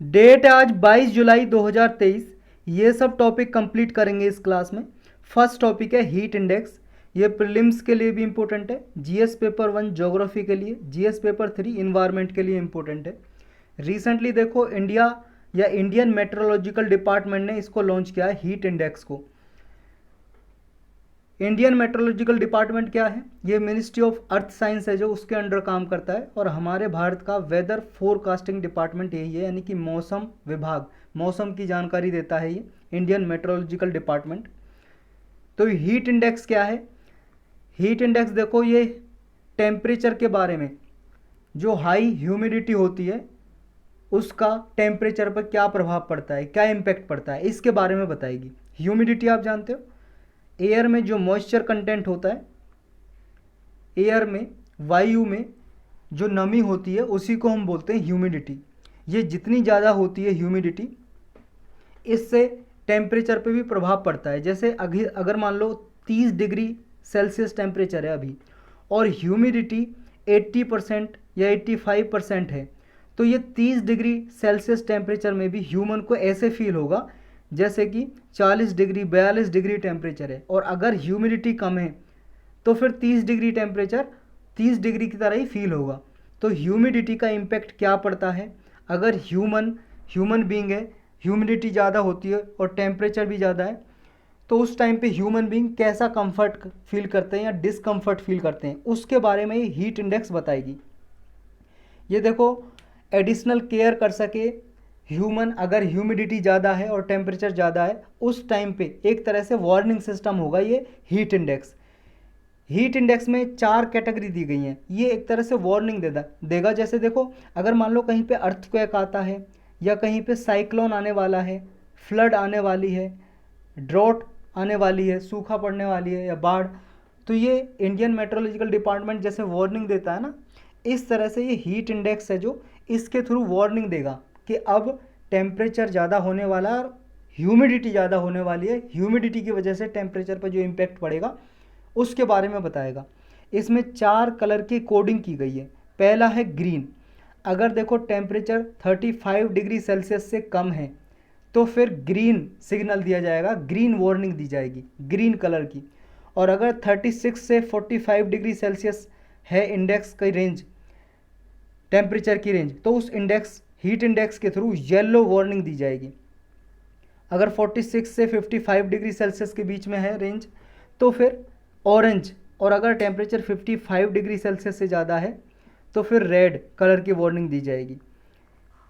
Date है आज 22 जुलाई 2023। ये सब टॉपिक कंप्लीट करेंगे इस क्लास में। फर्स्ट टॉपिक है हीट इंडेक्स। ये प्रीलिम्स के लिए भी इंपॉर्टेंट है, जीएस पेपर 1 ज्योग्राफी के लिए, जीएस पेपर 3 इन्वायरमेंट के लिए इंपॉर्टेंट है। रिसेंटली देखो इंडिया या इंडियन मेट्रोलॉजिकल डिपार्टमेंट ने इसको लॉन्च किया है, हीट इंडेक्स को। इंडियन मेट्रोलॉजिकल डिपार्टमेंट क्या है? ये मिनिस्ट्री ऑफ अर्थ साइंस है जो उसके अंडर काम करता है, और हमारे भारत का वेदर फोरकास्टिंग डिपार्टमेंट यही है, यानी कि मौसम विभाग, मौसम की जानकारी देता है ये इंडियन मेट्रोलॉजिकल डिपार्टमेंट। तो हीट इंडेक्स क्या है? हीट इंडेक्स देखो, ये टेम्परेचर के बारे में, जो हाई ह्यूमिडिटी होती है उसका टेम्परेचर पर क्या प्रभाव पड़ता है, क्या इम्पैक्ट पड़ता है, इसके बारे में बताएगी। ह्यूमिडिटी आप जानते हो, एयर में जो मॉइस्चर कंटेंट होता है, एयर में, वायु में जो नमी होती है उसी को हम बोलते हैं ह्यूमिडिटी। ये जितनी ज़्यादा होती है ह्यूमिडिटी, इससे टेम्परेचर पे भी प्रभाव पड़ता है। जैसे अगर मान लो 30 डिग्री सेल्सियस टेम्परेचर है अभी, और ह्यूमिडिटी 80% या 85% है, तो ये 30 डिग्री सेल्सियस टेम्परेचर में भी ह्यूमन को ऐसे फील होगा जैसे कि 40 डिग्री 42 डिग्री टेम्परेचर है। और अगर ह्यूमिडिटी कम है तो फिर 30 डिग्री टेम्परेचर 30 डिग्री की तरह ही फील होगा। तो ह्यूमिडिटी का इम्पैक्ट क्या पड़ता है? अगर ह्यूमन बीइंग है, ह्यूमिडिटी ज़्यादा होती है और टेम्परेचर भी ज़्यादा है, तो उस टाइम पे ह्यूमन बीइंग कैसा कंफर्ट फील करते हैं या डिसकंफर्ट फील करते हैं, उसके बारे में ये हीट इंडेक्स बताएगी। ये देखो, एडिशनल केयर कर सके ह्यूमन, अगर ह्यूमिडिटी ज़्यादा है और टेम्परेचर ज़्यादा है, उस टाइम पे एक तरह से वार्निंग सिस्टम होगा ये हीट इंडेक्स। हीट इंडेक्स में 4 कैटेगरी दी गई हैं, ये एक तरह से वार्निंग देगा। जैसे देखो, अगर मान लो कहीं पे अर्थक्वेक आता है, या कहीं पे साइक्लोन आने वाला है, फ्लड आने वाली है, ड्रॉट आने वाली है, सूखा पड़ने वाली है, या बाढ़, तो ये इंडियन मेट्रोलॉजिकल डिपार्टमेंट जैसे वार्निंग देता है ना, इस तरह से ये हीट इंडेक्स है जो इसके थ्रू वार्निंग देगा कि अब टेम्परेचर ज़्यादा होने वाला है और ह्यूमिडिटी ज़्यादा होने वाली है। ह्यूमिडिटी की वजह से टेम्परेचर पर जो इम्पैक्ट पड़ेगा उसके बारे में बताएगा। इसमें 4 कलर की कोडिंग की गई है। पहला है ग्रीन। अगर देखो टेम्परेचर 35 डिग्री सेल्सियस से कम है तो फिर ग्रीन सिग्नल दिया जाएगा, ग्रीन वार्निंग दी जाएगी ग्रीन कलर की। और अगर 36 से 45 डिग्री सेल्सियस है इंडेक्स की रेंज, टेम्परेचर की रेंज, तो उस हीट इंडेक्स के थ्रू येलो वार्निंग दी जाएगी। अगर 46 से 55 डिग्री सेल्सियस के बीच में है रेंज तो फिर ऑरेंज, और अगर टेम्परेचर 55 डिग्री सेल्सियस से ज़्यादा है तो फिर रेड कलर की वार्निंग दी जाएगी।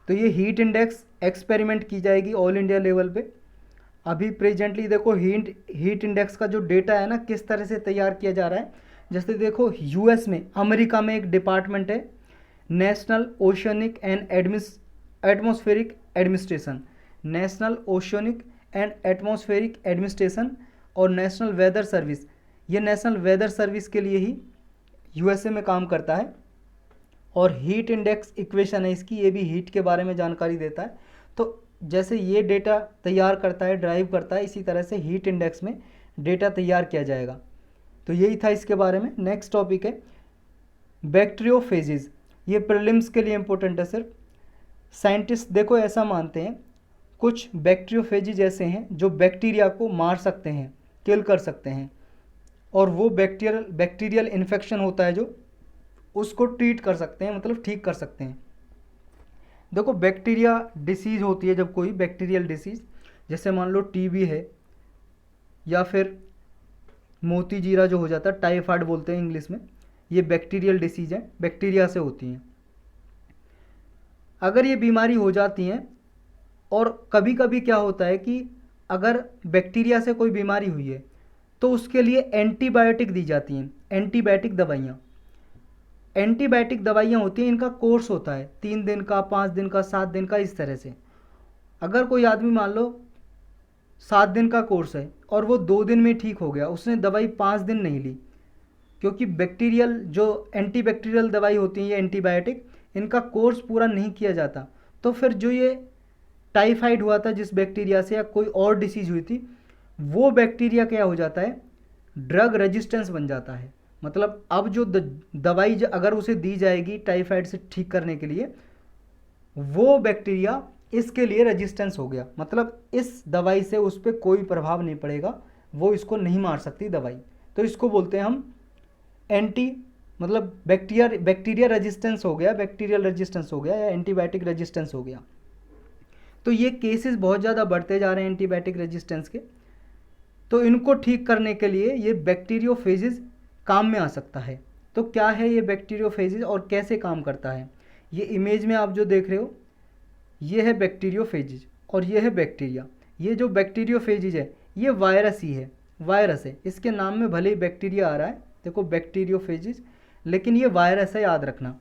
तो ये हीट इंडेक्स एक्सपेरिमेंट की जाएगी ऑल इंडिया लेवल पे। अभी प्रेजेंटली देखो हीट इंडेक्स का जो डेटा है ना, किस तरह से तैयार किया जा रहा है। जैसे देखो, यूएस में, अमेरिका में एक डिपार्टमेंट है, national oceanic and atmospheric administration, national oceanic and atmospheric administration, और नेशनल वेदर सर्विस। ये नेशनल वेदर सर्विस के लिए ही यूएसए में काम करता है। और हीट इंडेक्स इक्वेशन है इसकी, ये भी हीट के बारे में जानकारी देता है। तो जैसे ये डेटा तैयार करता है, ड्राइव करता है, इसी तरह से हीट इंडेक्स में डेटा तैयार किया जाएगा। तो यही था इसके बारे में। नेक्स्ट टॉपिक है बैक्टीरियोफेजेज। ये प्रीलिम्स के लिए इंपॉर्टेंट है सिर्फ। साइंटिस्ट देखो ऐसा मानते हैं, कुछ बैक्टीरियोफेजेज ऐसे हैं जो बैक्टीरिया को मार सकते हैं, किल कर सकते हैं, और वो बैक्टीरियल इन्फेक्शन होता है जो उसको ट्रीट कर सकते हैं, मतलब ठीक कर सकते हैं। देखो, बैक्टीरिया डिसीज़ होती है जब कोई बैक्टीरियल डिसीज़, जैसे मान लो टीबी है, या फिर मोतीजीरा जो हो जाता है, टाइफाइड बोलते हैं इंग्लिश में, ये बैक्टीरियल डिसीज़ हैं, बैक्टीरिया से होती हैं। अगर ये बीमारी हो जाती हैं, और कभी कभी क्या होता है कि अगर बैक्टीरिया से कोई बीमारी हुई है तो उसके लिए एंटीबायोटिक दी जाती हैं, एंटीबायोटिक दवाइयाँ। एंटीबायोटिक दवाइयाँ होती हैं, इनका कोर्स होता है 3 दिन का, 5 दिन का, 7 दिन का, इस तरह से। अगर कोई आदमी मान लो 7 दिन का कोर्स है और वो 2 दिन में ठीक हो गया, उसने दवाई 5 दिन नहीं ली, क्योंकि बैक्टीरियल जो एंटीबैक्टीरियल दवाई होती है, ये एंटीबायोटिक, इनका कोर्स पूरा नहीं किया जाता, तो फिर जो ये टाइफाइड हुआ था जिस बैक्टीरिया से, या कोई और डिसीज़ हुई थी, वो बैक्टीरिया क्या हो जाता है, ड्रग रेजिस्टेंस बन जाता है। मतलब अब जो दवाई अगर उसे दी जाएगी टाइफाइड से ठीक करने के लिए, वो बैक्टीरिया इसके लिए रेजिस्टेंस हो गया, मतलब इस दवाई से उस पर कोई प्रभाव नहीं पड़ेगा, वो इसको नहीं मार सकती दवाई, तो इसको बोलते हैं हम एंटी, मतलब बैक्टीरिया रेजिस्टेंस हो गया, बैक्टीरियल रेजिस्टेंस हो गया या एंटीबायोटिक रेजिस्टेंस हो गया। तो ये केसेस बहुत ज़्यादा बढ़ते जा रहे हैं एंटीबायोटिक रेजिस्टेंस के, तो इनको ठीक करने के लिए ये बैक्टीरियोफेजिस काम में आ सकता है। तो क्या है ये बैक्टीरियोफेजिस और कैसे काम करता है? ये इमेज में आप जो देख रहे हो ये है बैक्टीरियोफेजिस और ये है बैक्टीरिया। ये जो बैक्टीरियोफेजिस है ये वायरस ही है, वायरस है, इसके नाम में भले ही बैक्टीरिया आ रहा है, देखो बैक्टीरियोफेजिस, लेकिन ये वायरस है, याद रखना।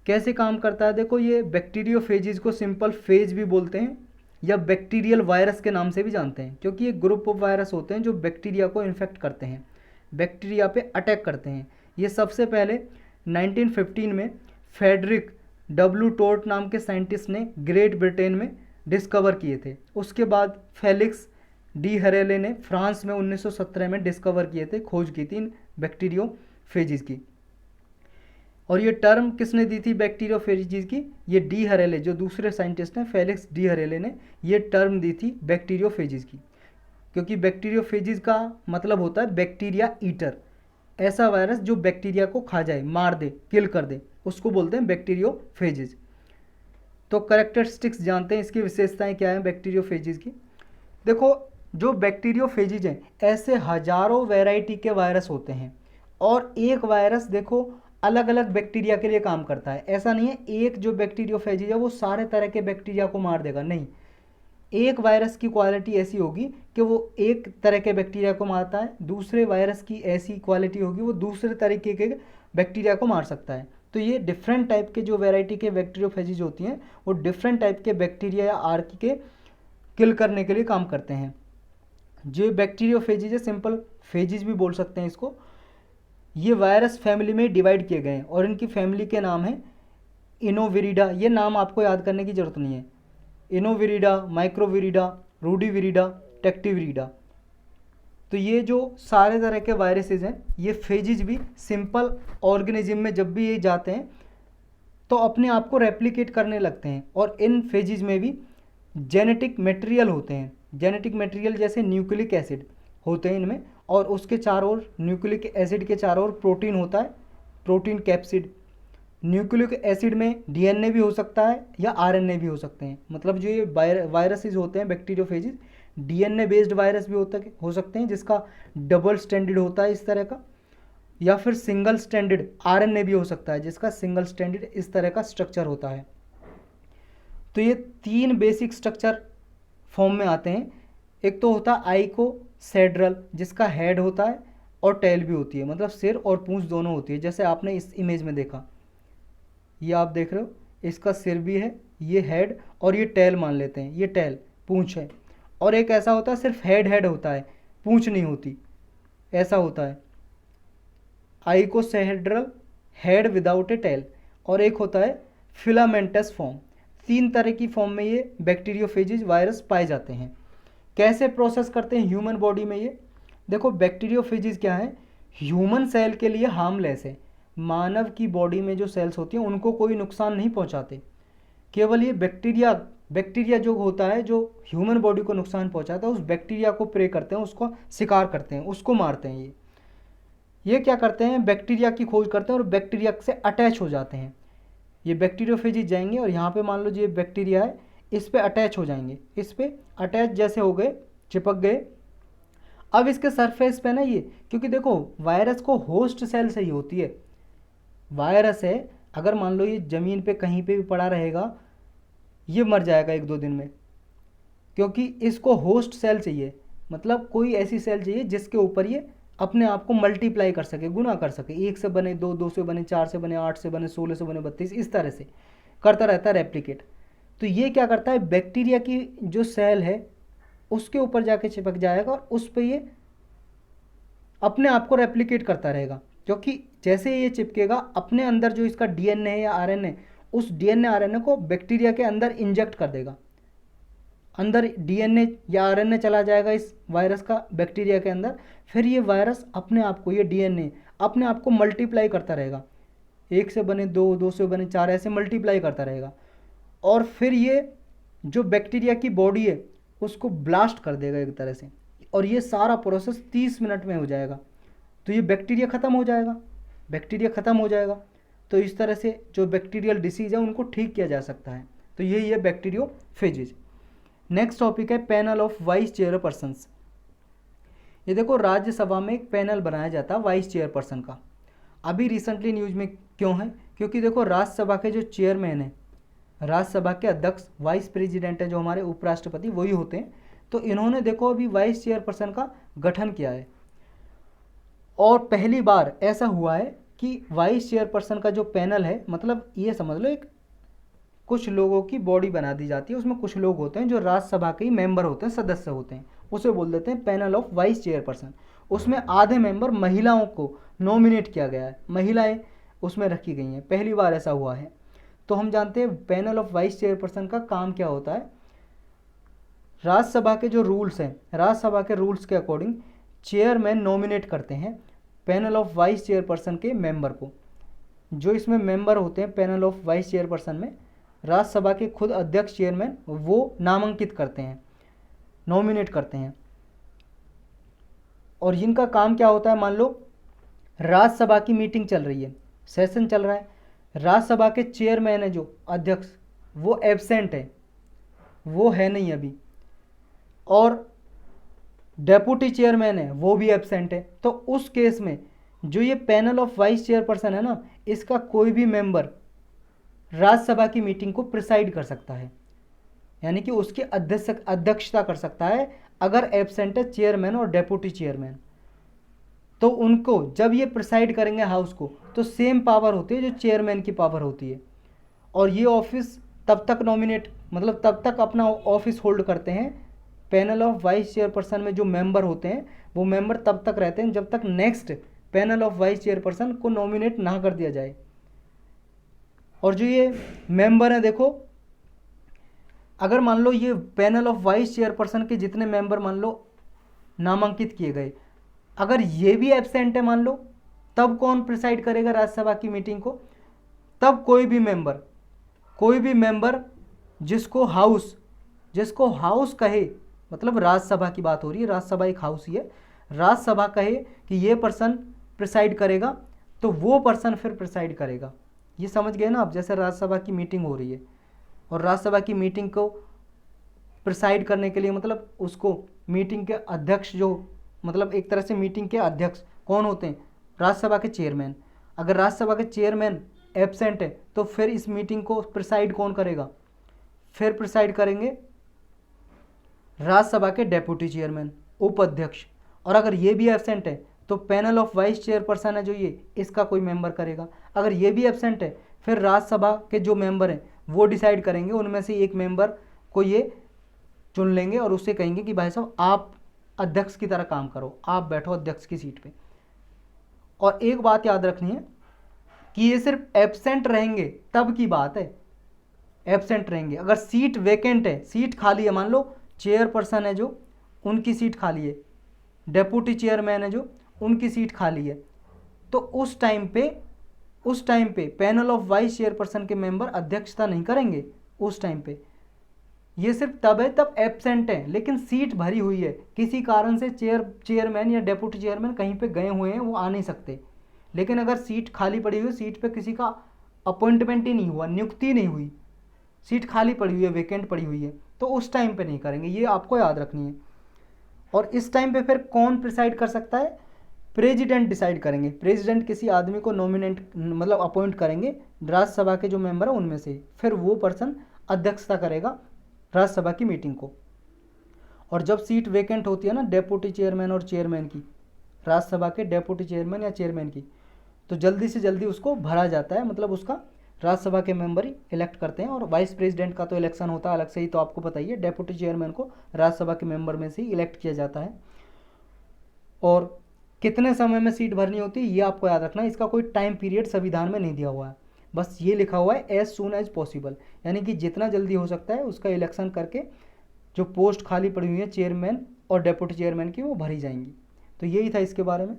कैसे काम करता है? देखो ये बैक्टीरियोफेजिस को सिंपल फेज भी बोलते हैं या बैक्टीरियल वायरस के नाम से भी जानते हैं, क्योंकि ये ग्रुप ऑफ वायरस होते हैं जो बैक्टीरिया को इन्फेक्ट करते हैं, बैक्टीरिया पे अटैक करते हैं। ये सबसे पहले 1915 में फेडरिक डब्ल्यू टोर्ट नाम के साइंटिस्ट ने ग्रेट ब्रिटेन में डिस्कवर किए थे। उसके बाद फेलिक्स डी हरेले ने फ्रांस में 1917 में डिस्कवर किए थे, खोज की थी इन बैक्टीरियोफेजिस की। और ये टर्म किसने दी थी बैक्टीरियोफेजिस की? ये डी हरेले, जो दूसरे साइंटिस्ट हैं फेलिक्स डी हरेले ने ये टर्म दी थी बैक्टीरियोफेजिस की, क्योंकि बैक्टीरियोफेजिस का मतलब होता है बैक्टीरिया ईटर, ऐसा वायरस जो बैक्टीरिया को खा जाए, मार दे, किल कर दे, उसको बोलते हैं बैक्टीरियोफेजिस। तो कैरेक्टरिस्टिक्स जानते हैं, इसकी विशेषताएं क्या हैं बैक्टीरियोफेजिस की। देखो जो बैक्टीरियोफेजिस हैं ऐसे हजारों वैरायटी के वायरस होते हैं, और एक वायरस देखो अलग अलग बैक्टीरिया के लिए काम करता है। ऐसा नहीं है एक जो बैक्टीरियोफेजिस है वो सारे तरह के बैक्टीरिया को मार देगा, नहीं। एक वायरस की क्वालिटी ऐसी होगी कि वो एक तरह के बैक्टीरिया को मारता है, दूसरे वायरस की ऐसी क्वालिटी होगी वो दूसरे तरीके के बैक्टीरिया को मार सकता है। तो ये डिफरेंट टाइप के जो वैरायटी के बैक्टीरियोफेजिस होती हैं वो डिफरेंट टाइप के बैक्टीरिया या आर्की के किल करने के लिए काम करते हैं। जो बैक्टीरियोफेजिस है, सिंपल फेजिस भी बोल सकते हैं इसको, ये वायरस फैमिली में डिवाइड किए गए हैं और इनकी फैमिली के नाम है इनोविरिडा। ये नाम आपको याद करने की ज़रूरत नहीं है, इनोविरिडा, माइक्रोविरिडा, रूडीविरिडा, टेक्टिविरिडा। तो ये जो सारे तरह के वायरसेस हैं ये फेजिस भी सिंपल ऑर्गेनिज्म में जब भी ये जाते हैं तो अपने आप को रेप्लिकेट करने लगते हैं, और इन फेजिस में भी जेनेटिक मटेरियल होते हैं। जेनेटिक मटेरियल जैसे न्यूक्लिक एसिड होते हैं इनमें, और उसके चारों ओर न्यूक्लिक एसिड के चारों ओर प्रोटीन होता है, प्रोटीन कैप्सिड। न्यूक्लिक एसिड में डीएनए भी हो सकता है या आरएनए भी हो सकते हैं। मतलब जो ये वायरसेस होते हैं बैक्टीरियोफेजिस, डीएनए बेस्ड वायरस भी हो सकते हैं जिसका डबल स्टैंडर्ड होता है इस तरह का, या फिर सिंगल स्टैंडर्ड आरएनए भी हो सकता है जिसका सिंगल स्टैंडर्ड इस तरह का स्ट्रक्चर होता है। तो ये तीन बेसिक स्ट्रक्चर फॉर्म में आते हैं। एक तो होता है आइकोसेड्रल जिसका हेड होता है और टेल भी होती है, मतलब सिर और पूंछ दोनों होती है, जैसे आपने इस इमेज में देखा, ये आप देख रहे हो, इसका सिर भी है, ये हेड, और ये टेल मान लेते हैं, ये टेल पूंछ है। और एक ऐसा होता है सिर्फ हेड होता है, पूंछ नहीं होती, ऐसा होता है आइकोसेड्रल, हेड विदाउट ए टेल। और एक होता है फिलामेंटस फॉर्म। तीन तरह की फॉर्म में ये बैक्टीरियोफेजिस वायरस पाए जाते हैं। कैसे प्रोसेस करते हैं ह्यूमन बॉडी में ये? देखो बैक्टीरियोफेजिस क्या है, ह्यूमन सेल के लिए हार्मलेस है, मानव की बॉडी में जो सेल्स होती हैं उनको कोई नुकसान नहीं पहुंचाते। केवल ये बैक्टीरिया जो होता है जो ह्यूमन बॉडी को नुकसान पहुंचाता है, उस बैक्टीरिया को प्रे करते हैं, उसको शिकार करते हैं, उसको मारते हैं। ये क्या करते हैं, बैक्टीरिया की खोज करते हैं और बैक्टीरिया से अटैच हो जाते हैं। ये बैक्टीरियोफेजिस जाएंगे और यहाँ पे मान लो ये बैक्टीरिया है, इस पे अटैच हो जाएंगे, इस पे अटैच जैसे हो गए, चिपक गए। अब इसके सरफेस पे ना ये, क्योंकि देखो वायरस को होस्ट सेल से ही होती है, वायरस है अगर मान लो ये ज़मीन पे कहीं पे भी पड़ा रहेगा ये मर जाएगा एक दो दिन में, क्योंकि इसको होस्ट सेल चाहिए, मतलब कोई ऐसी सेल चाहिए जिसके ऊपर ये अपने आप को मल्टीप्लाई कर सके, गुना कर सके, एक से बने दो, दो से बने चार, से बने 8 से बने 16 से बने 32, इस तरह से करता रहता है रेप्लिकेट। तो ये क्या करता है, बैक्टीरिया की जो सेल है उसके ऊपर जाके चिपक जाएगा और उस पर ये अपने आप को रेप्लिकेट करता रहेगा, क्योंकि जैसे ये चिपकेगा अपने अंदर जो इसका डीएनए है या आरएनए, उस डीएनए आरएनए को बैक्टीरिया के अंदर इंजेक्ट कर देगा, अंदर डीएनए या आरएनए चला जाएगा इस वायरस का बैक्टीरिया के अंदर। फिर ये वायरस अपने आप को, ये डीएनए अपने आप को मल्टीप्लाई करता रहेगा, एक से बने दो, दो से बने चार, ऐसे मल्टीप्लाई करता रहेगा। और फिर ये जो बैक्टीरिया की बॉडी है उसको ब्लास्ट कर देगा एक तरह से, और ये सारा प्रोसेस 30 मिनट में हो जाएगा। तो ये बैक्टीरिया ख़त्म हो जाएगा, बैक्टीरिया ख़त्म हो जाएगा। तो इस तरह से जो बैक्टीरियल डिसीज़ है उनको ठीक किया जा सकता है। तो यही है बैक्टीरियोफेजेज। नेक्स्ट टॉपिक है पैनल ऑफ वाइस चेयरपर्सन्स। ये देखो, राज्यसभा में एक पैनल बनाया जाता है वाइस चेयरपर्सन का। अभी रिसेंटली न्यूज़ में क्यों है? क्योंकि देखो, राज्यसभा के जो चेयरमैन हैं, राज्यसभा के अध्यक्ष, वाइस प्रेसिडेंट है जो हमारे उपराष्ट्रपति, वही होते हैं। तो इन्होंने देखो अभी वाइस चेयरपर्सन का गठन किया है, और पहली बार ऐसा हुआ है कि वाइस चेयरपर्सन का जो पैनल है, मतलब ये समझ लो एक कुछ लोगों की बॉडी बना दी जाती है, उसमें कुछ लोग होते हैं जो राज्यसभा के ही मेंबर होते हैं, सदस्य होते हैं, उसे बोल देते हैं पैनल ऑफ वाइस चेयरपर्सन। उसमें आधे मेंबर महिलाओं को नॉमिनेट किया गया है, महिलाएं उसमें रखी गई हैं, पहली बार ऐसा हुआ है। तो हम जानते हैं पैनल ऑफ वाइस चेयरपर्सन का काम क्या होता है। राज्यसभा के जो रूल्स हैं, राज्यसभा के रूल्स के अकॉर्डिंग चेयरमैन नॉमिनेट करते हैं पैनल ऑफ वाइस चेयरपर्सन के मेंबर को। जो इसमें मेंबर होते हैं पैनल ऑफ वाइस चेयरपर्सन में, राज्यसभा के खुद अध्यक्ष चेयरमैन वो नामांकित करते हैं, नॉमिनेट करते हैं। और इनका काम क्या होता है, मान लो राज्यसभा की मीटिंग चल रही है, सेशन चल रहा है, राज्यसभा के चेयरमैन है जो अध्यक्ष, वो एब्सेंट है, वो है नहीं अभी, और डेप्यूटी चेयरमैन है वो भी एब्सेंट है। तो उस केस में जो ये पैनल ऑफ वाइस चेयरपर्सन है ना, इसका कोई भी मेंबर राज्यसभा की मीटिंग को प्रिसाइड कर सकता है, यानी कि उसकी अध्यक्षता कर सकता है अगर एब्सेंट है चेयरमैन और डेप्यूटी चेयरमैन। तो उनको जब ये प्रिसाइड करेंगे हाउस को, तो सेम पावर होती है जो चेयरमैन की पावर होती है। और ये ऑफिस तब तक नॉमिनेट, मतलब तब तक अपना ऑफिस होल्ड करते हैं, पैनल ऑफ वाइस चेयरपर्सन में जो मेंबर होते हैं वो मेंबर तब तक रहते हैं जब तक next panel of vice chairperson को नॉमिनेट ना कर दिया जाए। और जो ये मेंबर हैं, देखो अगर मान लो ये पैनल ऑफ वाइस चेयरपर्सन के जितने मेंबर मान लो नामांकित किए गए, अगर ये भी एब्सेंट है मान लो, तब कौन प्रिसाइड करेगा राज्यसभा की मीटिंग को? तब कोई भी मेंबर जिसको हाउस कहे, मतलब राज्यसभा की बात हो रही है, राज्यसभा एक हाउस ही है, राज्यसभा कहे कि ये पर्सन प्रिसाइड करेगा, तो वो पर्सन फिर प्रिसाइड करेगा। ये समझ गए ना आप? जैसे राज्यसभा की मीटिंग हो रही है, और राज्यसभा की मीटिंग को प्रिसाइड करने के लिए, मतलब उसको मीटिंग के अध्यक्ष जो, मतलब एक तरह से मीटिंग के अध्यक्ष कौन होते हैं? राज्यसभा के चेयरमैन। अगर राज्यसभा के चेयरमैन एब्सेंट है तो फिर इस मीटिंग को प्रिसाइड कौन करेगा? फिर प्रिसाइड करेंगे राज्यसभा के डेप्यूटी चेयरमैन, उपाध्यक्ष। और अगर ये भी एब्सेंट है तो पैनल ऑफ वाइस चेयरपर्सन है जो ये, इसका कोई मेंबर करेगा। अगर ये भी एब्सेंट है फिर राज्यसभा के जो मेंबर हैं वो डिसाइड करेंगे, उनमें से एक मेंबर को ये चुन लेंगे और उससे कहेंगे कि भाई साहब आप अध्यक्ष की तरह काम करो, आप बैठो अध्यक्ष की सीट पे। और एक बात याद रखनी है कि ये सिर्फ एब्सेंट रहेंगे तब की बात है, एब्सेंट रहेंगे। अगर सीट वेकेंट है, सीट खाली है, मान लो चेयरपर्सन है जो, उनकी सीट खाली है, डेप्यूटी चेयरमैन है जो, उनकी सीट खाली है, तो उस टाइम पे पैनल ऑफ वाइस चेयरपर्सन के मेंबर अध्यक्षता नहीं करेंगे। उस टाइम पे ये सिर्फ तब है तब एब्सेंट है, लेकिन सीट भरी हुई है, किसी कारण से चेयरमैन या डेप्यूटी चेयरमैन कहीं पे गए हुए हैं, वो आ नहीं सकते। लेकिन अगर सीट खाली पड़ी हुई, सीट पे किसी का अपॉइंटमेंट ही नहीं हुआ, नियुक्ति नहीं हुई, सीट खाली पड़ी हुई है, वेकेंट पड़ी हुई है, तो उस टाइम पे नहीं करेंगे। ये आपको याद रखनी है। और इस टाइम पे फिर कौन प्रिसाइड कर सकता है? प्रेसिडेंट डिसाइड करेंगे। प्रेसिडेंट किसी आदमी को नॉमिनेट, मतलब अपॉइंट करेंगे राज्यसभा के जो मेंबर है उनमें से, फिर वो पर्सन अध्यक्षता करेगा राज्यसभा की मीटिंग को। और जब सीट वेकेंट होती है ना डेप्यूटी चेयरमैन और चेयरमैन की, राज्यसभा के डेप्यूटी चेयरमैन या चेयरमैन की, तो जल्दी से जल्दी उसको भरा जाता है, मतलब उसका राज्यसभा के मेंबर ही इलेक्ट करते हैं। और वाइस प्रेसिडेंट का तो इलेक्शन होता है अलग से ही, तो आपको पता ही है। डेप्यूटी चेयरमैन को राज्यसभा के मेंबर में से ही इलेक्ट किया जाता है। और कितने समय में सीट भरनी होती है ये आपको याद रखना है। इसका कोई टाइम पीरियड संविधान में नहीं दिया हुआ है, बस ये लिखा हुआ है एज सून एज पॉसिबल, यानी कि जितना जल्दी हो सकता है उसका इलेक्शन करके जो पोस्ट खाली पड़ी हुई है चेयरमैन और डेप्यूटी चेयरमैन की, वो भरी जाएंगी। तो यही था इसके बारे में।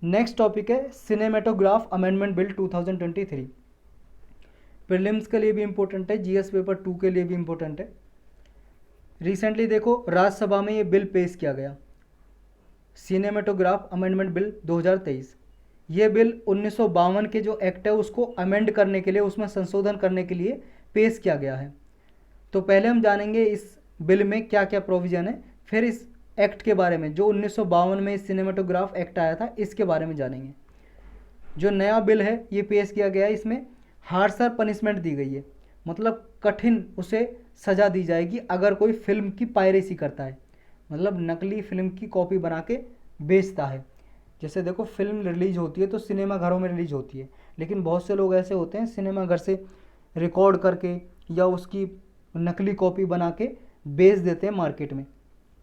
नेक्स्ट टॉपिक है सिनेमेटोग्राफ अमेंडमेंट बिल 2023। प्रीलिम्स के लिए भी इंपॉर्टेंट है, जीएस पेपर 2 के लिए भी इंपॉर्टेंट है। रिसेंटली देखो राज्यसभा में ये बिल पेश किया गया, सिनेमेटोग्राफ अमेंडमेंट बिल 2023। ये बिल 1952 के जो एक्ट है उसको अमेंड करने के लिए, उसमें संशोधन करने के लिए पेश किया गया है। तो पहले हम जानेंगे इस बिल में क्या क्या प्रोविज़न है, फिर इस एक्ट के बारे में जो 1952 में सिनेमेटोग्राफ एक्ट आया था इसके बारे में जानेंगे। जो नया बिल है ये पेश किया गया है, इसमें हार्शर पनिशमेंट दी गई है, मतलब कठिन उसे सज़ा दी जाएगी अगर कोई फिल्म की पायरेसी करता है, मतलब नकली फिल्म की कॉपी बना के बेचता है। जैसे देखो फिल्म रिलीज होती है तो सिनेमा घरों में रिलीज होती है, लेकिन बहुत से लोग ऐसे होते हैं सिनेमा घर से रिकॉर्ड करके या उसकी नकली कॉपी बना के बेच देते हैं मार्केट में,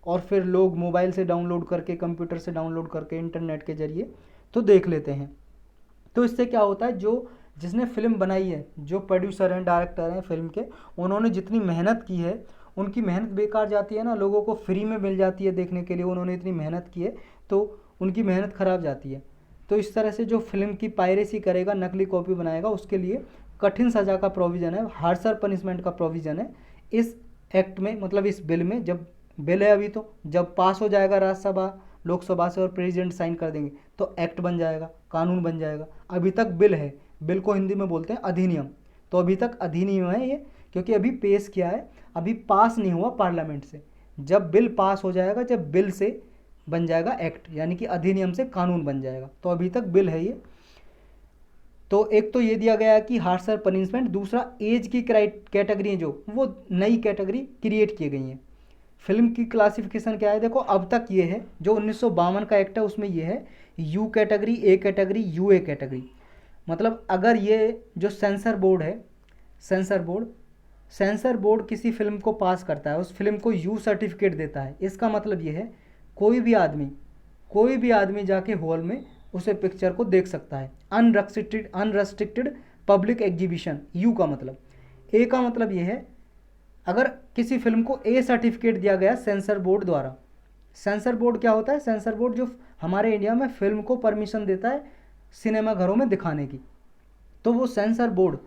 और फिर लोग मोबाइल से डाउनलोड करके, कंप्यूटर से डाउनलोड करके, इंटरनेट के ज़रिए तो देख लेते हैं। तो इससे क्या होता है, जो जिसने फिल्म बनाई है, जो प्रोड्यूसर हैं, डायरेक्टर हैं फिल्म के, उन्होंने जितनी मेहनत की है उनकी मेहनत बेकार जाती है ना, लोगों को फ्री में मिल जाती है देखने के लिए, उन्होंने इतनी मेहनत की है तो उनकी मेहनत ख़राब जाती है। तो इस तरह से जो फिल्म की पायरेसी करेगा, नकली कॉपी बनाएगा, उसके लिए कठिन सज़ा का प्रोविज़न है, हार्शर पनिशमेंट का प्रोविज़न है इस एक्ट में, मतलब इस बिल में। जब बिल है अभी, तो जब पास हो जाएगा राज्यसभा लोकसभा से और प्रेसिडेंट साइन कर देंगे तो एक्ट बन जाएगा, कानून बन जाएगा। अभी तक बिल है, बिल को हिंदी में बोलते हैं अधिनियम, तो अभी तक अधिनियम है ये, क्योंकि अभी पेश किया है, अभी पास नहीं हुआ पार्लियामेंट से। जब बिल पास हो जाएगा, जब बिल से बन जाएगा एक्ट, यानी कि अधिनियम से कानून बन जाएगा, तो अभी तक बिल है ये। तो एक तो ये दिया गया है कि हार्शर पनिशमेंट, दूसरा एज की कैटेगरी जो वो नई कैटेगरी क्रिएट की गई हैं। फिल्म की क्लासिफिकेशन क्या है, देखो अब तक ये है, जो 1952 का एक्ट है उसमें ये है U category, A category, UA category. मतलब अगर ये जो सेंसर बोर्ड है, सेंसर बोर्ड किसी फिल्म को पास करता है, उस फिल्म को यू सर्टिफिकेट देता है, इसका मतलब ये है कोई भी आदमी जाके हॉल में उसे पिक्चर को देख सकता है। अनरेस्ट्रिक्टेड पब्लिक एग्जीबिशन, यू का मतलब। ए का मतलब ये है अगर किसी फिल्म को ए सर्टिफिकेट दिया गया सेंसर बोर्ड द्वारा। सेंसर बोर्ड क्या होता है, सेंसर बोर्ड जो हमारे इंडिया में फिल्म को परमिशन देता है सिनेमा घरों में दिखाने की, तो वो सेंसर बोर्ड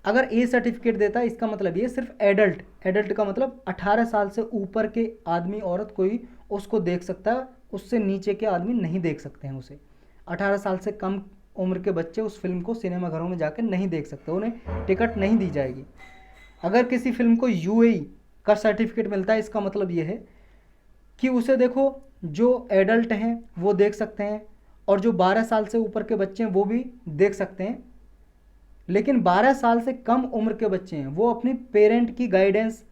अगर ए सर्टिफिकेट देता है, इसका मतलब ये सिर्फ एडल्ट का मतलब 18 साल से ऊपर के आदमी औरत कोई उसको देख सकता है, उससे नीचे के आदमी नहीं देख सकते हैं उसे। 18 साल से कम उम्र के बच्चे उस फिल्म को सिनेमा घरों में जाकर नहीं देख सकते, उन्हें टिकट नहीं दी जाएगी। अगर किसी फिल्म को यूएई का सर्टिफिकेट मिलता है, इसका मतलब ये है कि उसे देखो जो एडल्ट हैं वो देख सकते हैं, और जो 12 साल से ऊपर के बच्चे हैं वो भी देख सकते हैं, लेकिन 12 साल से कम उम्र के बच्चे हैं वो अपनी पेरेंट की गाइडेंस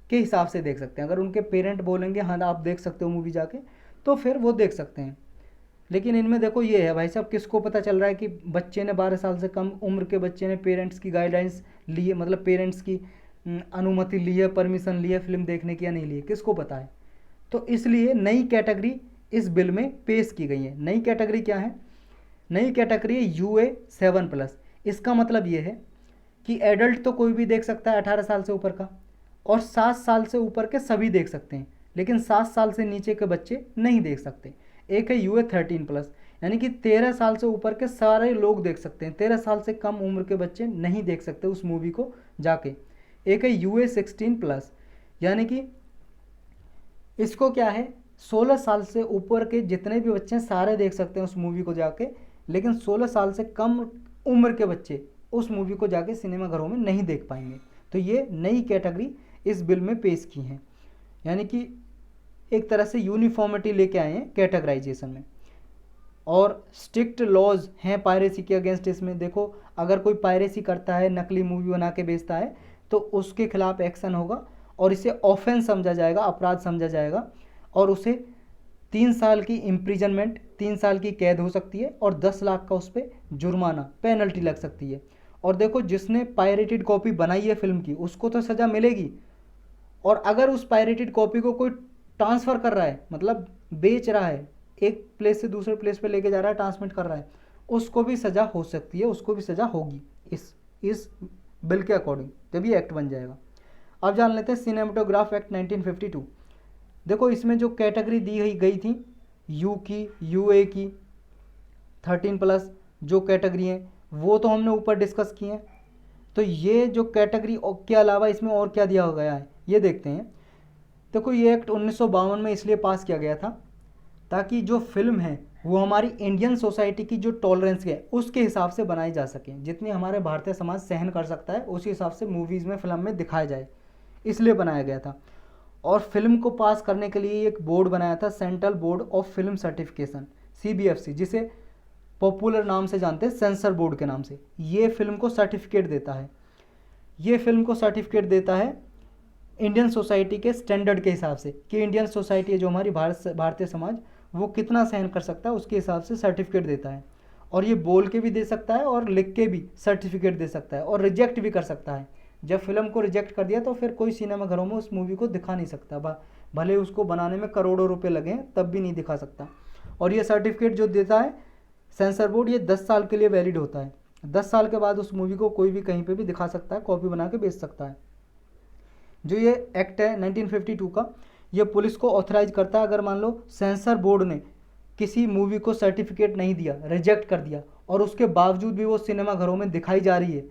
के हिसाब से देख सकते हैं। अगर उनके पेरेंट बोलेंगे हाँ आप देख सकते हो मूवी जाके, तो फिर वो देख सकते हैं। लेकिन इनमें देखो ये है भाई साहब, किसको पता चल रहा है कि बच्चे ने 12 साल से कम उम्र के बच्चे ने पेरेंट्स की गाइडेंस ली है, मतलब पेरेंट्स की अनुमति ली है, परमिशन ली है फिल्म देखने की या नहीं ली है, किसको पता है। तो इसलिए नई कैटेगरी इस बिल में पेश की गई है। नई कैटेगरी क्या है, नई कैटेगरी है UA7+। इसका मतलब ये है कि एडल्ट तो कोई भी देख सकता है 18 साल से ऊपर का, और 7 साल से ऊपर के सभी देख सकते हैं, लेकिन 7 साल से नीचे के बच्चे नहीं देख सकते। एक है UA13+, यानी कि 13 साल से ऊपर के सारे लोग देख सकते हैं, 13 साल से कम उम्र के बच्चे नहीं देख सकते उस मूवी को जाके। एक है UA16+, यानी कि इसको क्या है, 16 साल से ऊपर के जितने भी बच्चे हैं सारे देख सकते हैं उस मूवी को जाके, लेकिन 16 साल से कम उम्र के बच्चे उस मूवी को जाके सिनेमा घरों में नहीं देख पाएंगे। तो ये नई कैटेगरी इस बिल में पेश की हैं, यानी कि एक तरह से यूनिफॉर्मिटी लेके आए हैं कैटेगराइजेशन में। और स्ट्रिक्ट लॉज हैं पायरेसी के अगेंस्ट इसमें। देखो अगर कोई पायरेसी करता है, नकली मूवी बना के बेचता है, तो उसके खिलाफ एक्शन होगा और इसे ऑफेंस समझा जाएगा, अपराध समझा जाएगा, और उसे 3 साल की इम्प्रिजनमेंट, 3 साल की कैद हो सकती है, और 10 लाख का उस पर जुर्माना, पेनल्टी लग सकती है। और देखो जिसने पायरेटेड कॉपी बनाई है फिल्म की उसको तो सज़ा मिलेगी, और अगर उस पायरेटेड कॉपी को कोई ट्रांसफ़र कर रहा है, मतलब बेच रहा है, एक प्लेस से दूसरे प्लेस पे लेके जा रहा है, ट्रांसमिट कर रहा है, उसको भी सज़ा हो सकती है, उसको भी सज़ा होगी इस बिल के अकॉर्डिंग, जब ये एक्ट बन जाएगा। अब जान लेते हैं सिनेमेटोग्राफ एक्ट 1952। देखो इसमें जो कैटेगरी दी गई थी यू की, यूए की, 13+ जो कैटेगरी हैं वो तो हमने ऊपर डिस्कस किए हैं। तो ये जो कैटेगरी के अलावा इसमें और क्या दिया गया है ये देखते हैं। देखो ये एक्ट 1952 में इसलिए पास किया गया था ताकि जो फिल्म है वो हमारी इंडियन सोसाइटी की जो टॉलरेंस है उसके हिसाब से बनाई जा सके, जितनी हमारे भारतीय समाज सहन कर सकता है उसी हिसाब से मूवीज़ में, फिल्म में दिखाया जाए, इसलिए बनाया गया था। और फिल्म को पास करने के लिए एक बोर्ड बनाया था, central board of film certification, CBFC, जिसे पॉपुलर नाम से जानते हैं सेंसर बोर्ड के नाम से। ये फिल्म को सर्टिफिकेट देता है, ये फिल्म को सर्टिफिकेट देता है इंडियन सोसाइटी के स्टैंडर्ड के हिसाब से, कि इंडियन सोसाइटी है जो हमारी भारतीय समाज, वो कितना सहन कर सकता है उसके हिसाब से सर्टिफिकेट देता है। और ये बोल के भी दे सकता है और लिख के भी सर्टिफिकेट दे सकता है, और रिजेक्ट भी कर सकता है। जब फिल्म को रिजेक्ट कर दिया तो फिर कोई सिनेमा घरों में उस मूवी को दिखा नहीं सकता, भले उसको बनाने में करोड़ों रुपए लगे तब भी नहीं दिखा सकता। और ये सर्टिफिकेट जो देता है सेंसर बोर्ड, ये 10 साल के लिए वैलिड होता है। 10 साल के बाद उस मूवी को कोई भी कहीं पे भी दिखा सकता है, कॉपी बना के बेच सकता है। जो ये एक्ट है 1952 का, ये पुलिस को ऑथराइज करता है, अगर मान लो सेंसर बोर्ड ने किसी मूवी को सर्टिफिकेट नहीं दिया, रिजेक्ट कर दिया, और उसके बावजूद भी वो सिनेमा घरों में दिखाई जा रही है,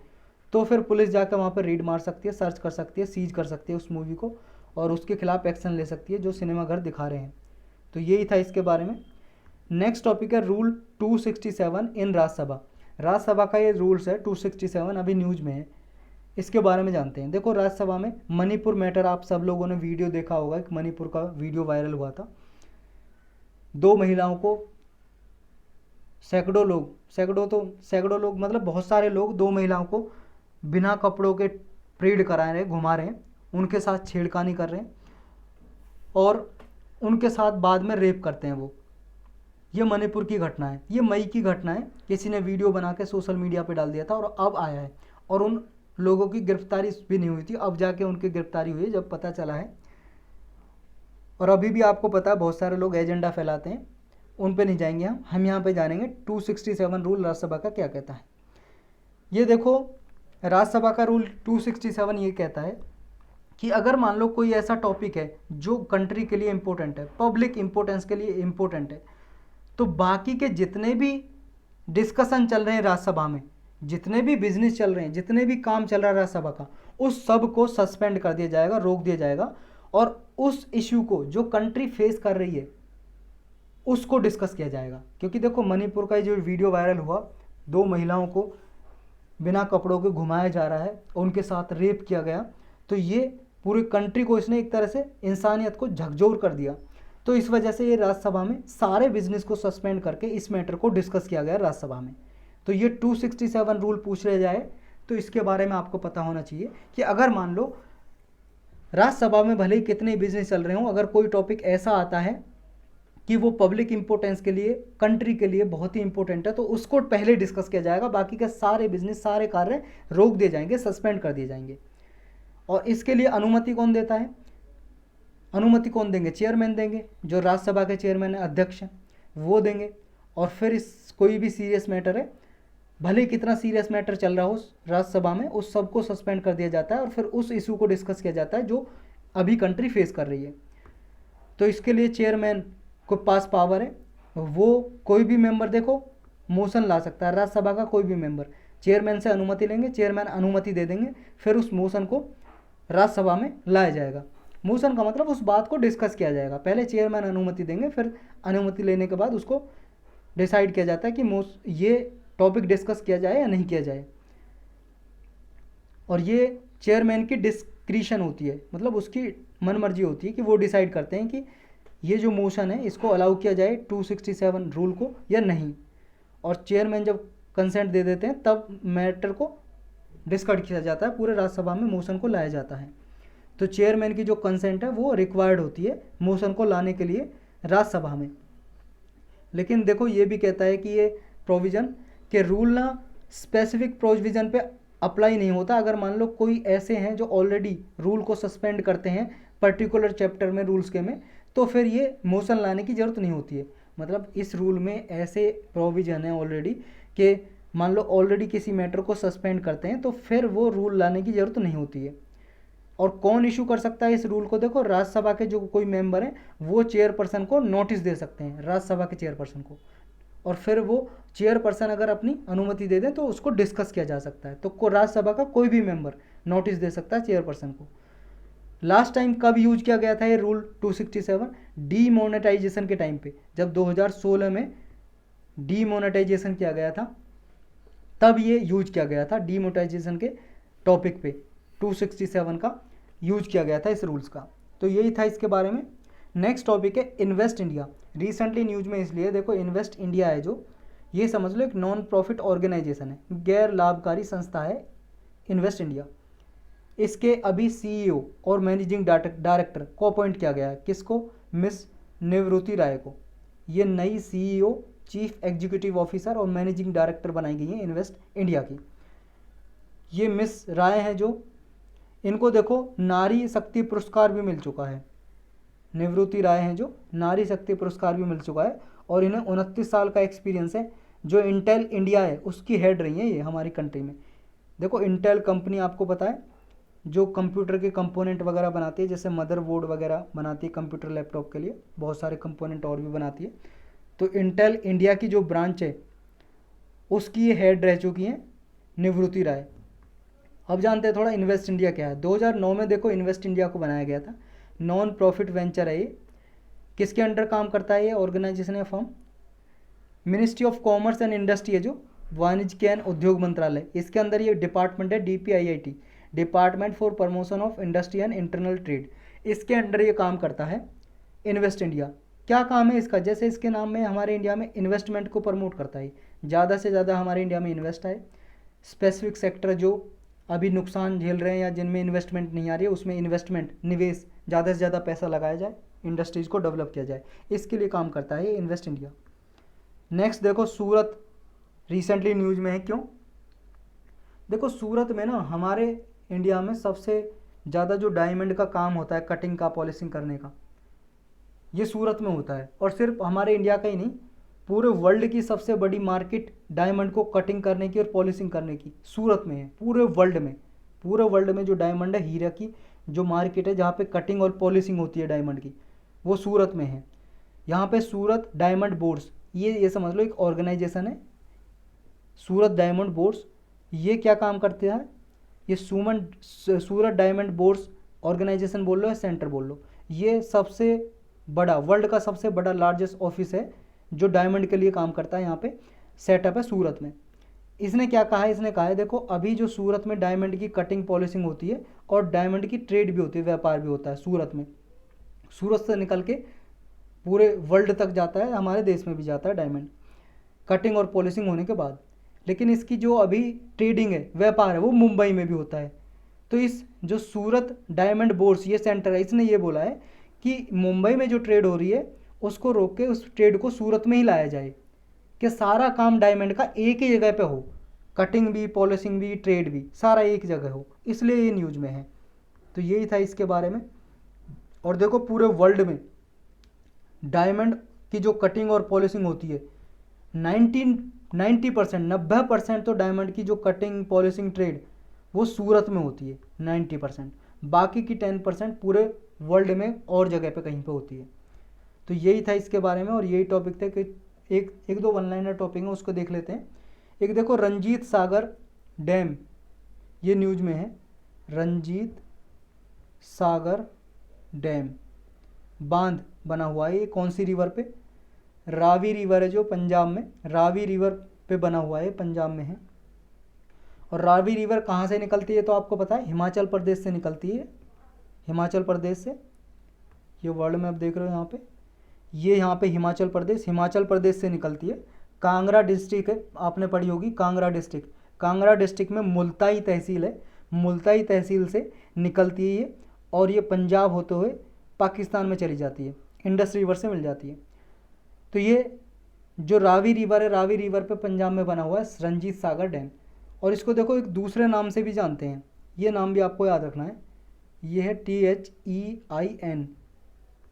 तो फिर पुलिस जाकर वहाँ पर रेड मार सकती है, सर्च कर सकती है, सीज कर सकती है उस मूवी को, और उसके खिलाफ एक्शन ले सकती है जो सिनेमा घर दिखा रहे हैं। तो यही था इसके बारे में। नेक्स्ट टॉपिक है रूल 267 इन राज्यसभा। राज्यसभा का ये रूल्स है 267, अभी न्यूज में है, इसके बारे में जानते हैं। देखो राज्यसभा में मणिपुर मैटर, आप सब लोगों ने वीडियो देखा होगा, एक मणिपुर का वीडियो वायरल हुआ था। 2 महिलाओं को सैकड़ों लोग मतलब बहुत सारे लोग 2 महिलाओं को बिना कपड़ों के परेड करा रहे हैं, घुमा रहे हैं, उनके साथ छेड़खानी कर रहे हैं और उनके साथ बाद में रेप करते हैं वो। ये मणिपुर की घटना है, ये मई की घटना है, किसी ने वीडियो बना के सोशल मीडिया पे डाल दिया था और अब आया है, और उन लोगों की गिरफ्तारी भी नहीं हुई थी, अब जाके उनकी गिरफ्तारी हुई है जब पता चला है। और अभी भी आपको पता है बहुत सारे लोग एजेंडा फैलाते हैं, उन पे नहीं जाएंगे हम यहाँ पे जानेंगे 267 रूल राज्यसभा का क्या कहता है। ये देखो राज्यसभा का रूल 267 ये कहता है कि अगर मान लो कोई ऐसा टॉपिक है जो कंट्री के लिए इम्पोर्टेंट है, पब्लिक इम्पोर्टेंस के लिए इम्पोर्टेंट है, तो बाकी के जितने भी डिस्कशन चल रहे हैं राज्यसभा में, जितने भी बिजनेस चल रहे हैं, जितने भी काम चल रहा है राज्यसभा का, उस सब को सस्पेंड कर दिया जाएगा, रोक दिया जाएगा, और उस इश्यू को जो कंट्री फेस कर रही है उसको डिस्कस किया जाएगा। क्योंकि देखो मणिपुर का जो वीडियो वायरल हुआ, 2 महिलाओं को बिना कपड़ों के घुमाया जा रहा है, उनके साथ रेप किया गया, तो ये पूरी कंट्री को इसने एक तरह से इंसानियत को झकझोर कर दिया। तो इस वजह से ये राज्यसभा में सारे बिजनेस को सस्पेंड करके इस मैटर को डिस्कस किया गया राज्यसभा में। तो ये 267 रूल पूछ लिया जाए तो इसके बारे में आपको पता होना चाहिए कि अगर मान लो राज्यसभा में भले ही कितने बिजनेस चल रहे हों, अगर कोई टॉपिक ऐसा आता है कि वो पब्लिक इंपोर्टेंस के लिए, कंट्री के लिए बहुत ही इंपॉर्टेंट है, तो उसको पहले डिस्कस किया जाएगा, बाकी के सारे बिजनेस, सारे कार्य रोक दिए जाएंगे, सस्पेंड कर दिए जाएंगे। और इसके लिए अनुमति कौन देता है? अनुमति कौन देंगे? चेयरमैन देंगे, जो राज्यसभा के चेयरमैन है, अध्यक्ष हैं, वो देंगे। और फिर इस कोई भी सीरियस मैटर है, भले ही कितना सीरियस मैटर चल रहा हो राज्यसभा में, उस सब को सस्पेंड कर दिया जाता है और फिर उस इशू को डिस्कस किया जाता है जो अभी कंट्री फेस कर रही है। तो इसके लिए चेयरमैन को पास पावर है, वो कोई भी मेंबर देखो मोशन ला सकता है, राज्यसभा का कोई भी मेंबर चेयरमैन से अनुमति लेंगे, चेयरमैन अनुमति दे देंगे, फिर उस मोशन को राज्यसभा में लाया जाएगा। मोशन का मतलब उस बात को डिस्कस किया जाएगा, पहले चेयरमैन अनुमति देंगे, फिर अनुमति लेने के बाद उसको डिसाइड किया जाता है कि ये टॉपिक डिस्कस किया जाए या नहीं किया जाए। और ये चेयरमैन की डिस्क्रिशन होती है, मतलब उसकी मन मर्जी होती है कि वो डिसाइड करते हैं कि ये जो मोशन है इसको अलाउ किया जाए 267 रूल को या नहीं। और चेयरमैन जब कंसेंट दे देते हैं तब मैटर को डिस्कस किया जाता है, पूरे राज्यसभा में मोशन को लाया जाता है। तो चेयरमैन की जो कंसेंट है वो रिक्वायर्ड होती है मोशन को लाने के लिए राज्यसभा में। लेकिन देखो ये भी कहता है कि ये प्रोविज़न के रूल ना स्पेसिफिक प्रोविज़न पे अप्लाई नहीं होता। अगर मान लो कोई ऐसे हैं जो ऑलरेडी रूल को सस्पेंड करते हैं पर्टिकुलर चैप्टर में, रूल्स के में, तो फिर ये मोशन लाने की ज़रूरत नहीं होती है। मतलब इस रूल में ऐसे प्रोविज़न है ऑलरेडी कि मान लो ऑलरेडी किसी मैटर को सस्पेंड करते हैं तो फिर वो रूल लाने की ज़रूरत नहीं होती है। और कौन इशू कर सकता है इस रूल को? देखो राज्यसभा के जो कोई मेंबर हैं वो चेयरपर्सन को नोटिस दे सकते हैं, राज्यसभा के चेयरपर्सन को, और फिर वो चेयरपर्सन अगर अपनी अनुमति दे दें तो उसको डिस्कस किया जा सकता है। तो राज्यसभा का कोई भी मेंबर नोटिस दे सकता है चेयरपर्सन को। लास्ट टाइम कब यूज किया गया था ये रूल 267? डीमोनेटाइजेशन के टाइम पे, जब 2016 में डीमोनेटाइजेशन किया गया था तब ये यूज किया गया था। डीमोनेटाइजेशन के टॉपिक पे 267 का यूज किया गया था इस रूल्स का। तो यही था इसके बारे में। नेक्स्ट टॉपिक है इन्वेस्ट इंडिया। रिसेंटली न्यूज में इसलिए देखो, इन्वेस्ट इंडिया है जो, ये समझ लो एक नॉन प्रॉफिट ऑर्गेनाइजेशन है, गैर लाभकारी संस्था है इन्वेस्ट इंडिया। इसके अभी सीईओ और मैनेजिंग डायरेक्टर को अपॉइंट किया गया है। किसको? मिस निवृत्ति राय को। ये नई सीईओ, चीफ एग्जीक्यूटिव ऑफिसर और मैनेजिंग डायरेक्टर बनाई गई है इन्वेस्ट इंडिया की। ये मिस राय हैं जो, इनको देखो नारी शक्ति पुरस्कार भी मिल चुका है। निवृत्ति राय हैं जो, नारी शक्ति पुरस्कार भी मिल चुका है और इन्हें 29 साल का एक्सपीरियंस है। जो इंटेल इंडिया है उसकी हेड रही है ये हमारी कंट्री में। देखो इंटेल कंपनी आपको पता है जो कंप्यूटर के कंपोनेंट वगैरह बनाती है, जैसे मदरबोर्ड वगैरह बनाती है कंप्यूटर लैपटॉप के लिए, बहुत सारे कंपोनेंट और भी बनाती है। तो इंटेल इंडिया की जो ब्रांच है उसकी ये हेड रह चुकी हैं निवृत्ति राय। अब जानते हैं थोड़ा इन्वेस्ट इंडिया क्या है। 2009 में देखो इन्वेस्ट इंडिया को बनाया गया था। नॉन प्रॉफिट वेंचर है ये। किसके अंडर काम करता है ये ऑर्गेनाइजेशन या firm? Ministry of commerce and industry है जो, वाणिज्य एवं उद्योग मंत्रालय, इसके अंदर ये डिपार्टमेंट है DPIIT, department for promotion of industry and internal trade. इसके अंडर ये काम करता है इन्वेस्ट इंडिया। क्या काम है इसका? जैसे इसके नाम में, हमारे इंडिया में इन्वेस्टमेंट को प्रमोट करता है, ज़्यादा से ज़्यादा हमारे इंडिया में इन्वेस्ट आए। स्पेसिफिक सेक्टर जो अभी नुकसान झेल रहे हैं या जिनमें इन्वेस्टमेंट नहीं आ रही है, उसमें इन्वेस्टमेंट, निवेश, ज़्यादा से ज़्यादा पैसा लगाया जाए, इंडस्ट्रीज़ को डेवलप किया जाए, इसके लिए काम करता है ये इन्वेस्ट इंडिया। नेक्स्ट देखो सूरत, रिसेंटली न्यूज में है। क्यों? देखो सूरत में ना हमारे इंडिया में सबसे ज़्यादा जो डायमंड का काम होता है, कटिंग का, पॉलिशिंग करने का, ये सूरत में होता है। और सिर्फ हमारे इंडिया का ही नहीं, पूरे वर्ल्ड की सबसे बड़ी मार्केट डायमंड को कटिंग करने की और पॉलिशिंग करने की सूरत में है। पूरे वर्ल्ड में जो डायमंड है, हीरा की जो मार्केट है जहाँ पे कटिंग और पॉलिशिंग होती है डायमंड की, वो सूरत में है। यहाँ पे सूरत डायमंड बोर्ड्स, ये समझ लो एक ऑर्गेनाइजेशन है, सूरत डायमंड बोर्ड्स। ये क्या काम करते हैं? ये सूरत डायमंड बोर्ड्स ऑर्गेनाइजेशन बोल लो या सेंटर बोल लो, ये सबसे बड़ा, वर्ल्ड का सबसे बड़ा लार्जेस्ट ऑफिस है जो डायमंड के लिए काम करता है। यहाँ पे सेटअप है सूरत में। इसने क्या कहा है? इसने कहा है देखो अभी जो सूरत में डायमंड की कटिंग पॉलिशिंग होती है और डायमंड की ट्रेड भी होती है, व्यापार भी होता है सूरत में। सूरत से निकल के पूरे वर्ल्ड तक जाता है, हमारे देश में भी जाता है डायमंड कटिंग और पॉलिशिंग होने के बाद। लेकिन इसकी जो अभी ट्रेडिंग है, व्यापार है, वो मुंबई में भी होता है। तो इस जो सूरत डायमंड बोर्ड्स ये सेंटर है, इसने ये बोला है कि मुंबई में जो ट्रेड हो रही है उसको रोक के उस ट्रेड को सूरत में ही लाया जाए, कि सारा काम डायमंड का एक ही जगह पे हो, कटिंग भी, पॉलिशिंग भी, ट्रेड भी, सारा एक जगह हो। इसलिए ये न्यूज़ में है। तो यही था इसके बारे में। और देखो पूरे वर्ल्ड में डायमंड की जो कटिंग और पॉलिशिंग होती है, 90% तो डायमंड की जो कटिंग, पॉलिशिंग, ट्रेड वो सूरत में होती है 90%। बाकी की 10% पूरे वर्ल्ड में और जगह पे कहीं पे होती है। तो यही था इसके बारे में और यही टॉपिक थे कि एक दो वन लाइनर टॉपिक है, उसको देख लेते हैं। एक देखो रंजीत सागर डैम, ये न्यूज में है। रंजीत सागर डैम बांध बना हुआ है, ये कौन सी रिवर पे? रावी रिवर है जो पंजाब में, रावी रिवर पे बना हुआ है, पंजाब में है। और रावी रिवर कहाँ से निकलती है तो आपको पता है, हिमाचल प्रदेश से निकलती है। हिमाचल प्रदेश से, ये वर्ल्ड मैप देख रहे हो यहाँ पे, ये यहाँ पे हिमाचल प्रदेश से निकलती है। कांगड़ा डिस्ट्रिक्ट है, आपने पढ़ी होगी कांगड़ा डिस्ट्रिक्ट। कांगड़ा डिस्ट्रिक्ट में मुल्ताई तहसील है, मुल्ताई तहसील से निकलती है ये, और ये पंजाब होते हुए पाकिस्तान में चली जाती है, इंडस रिवर से मिल जाती है। तो ये जो रावी रिवर है, रावी रिवर पे पंजाब में बना हुआ है रंजीत सागर डैम। और इसको देखो एक दूसरे नाम से भी जानते हैं, ये नाम भी आपको याद रखना है। ये है THEIN,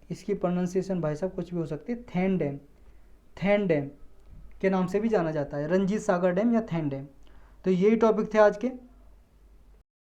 इसकी प्रोनाउंसिएशन भाई साहब कुछ भी हो सकती है। थैन डैम, थैन डैम के नाम से भी जाना जाता है, रंजीत सागर डैम या थैन डैम। तो यही टॉपिक थे आज के।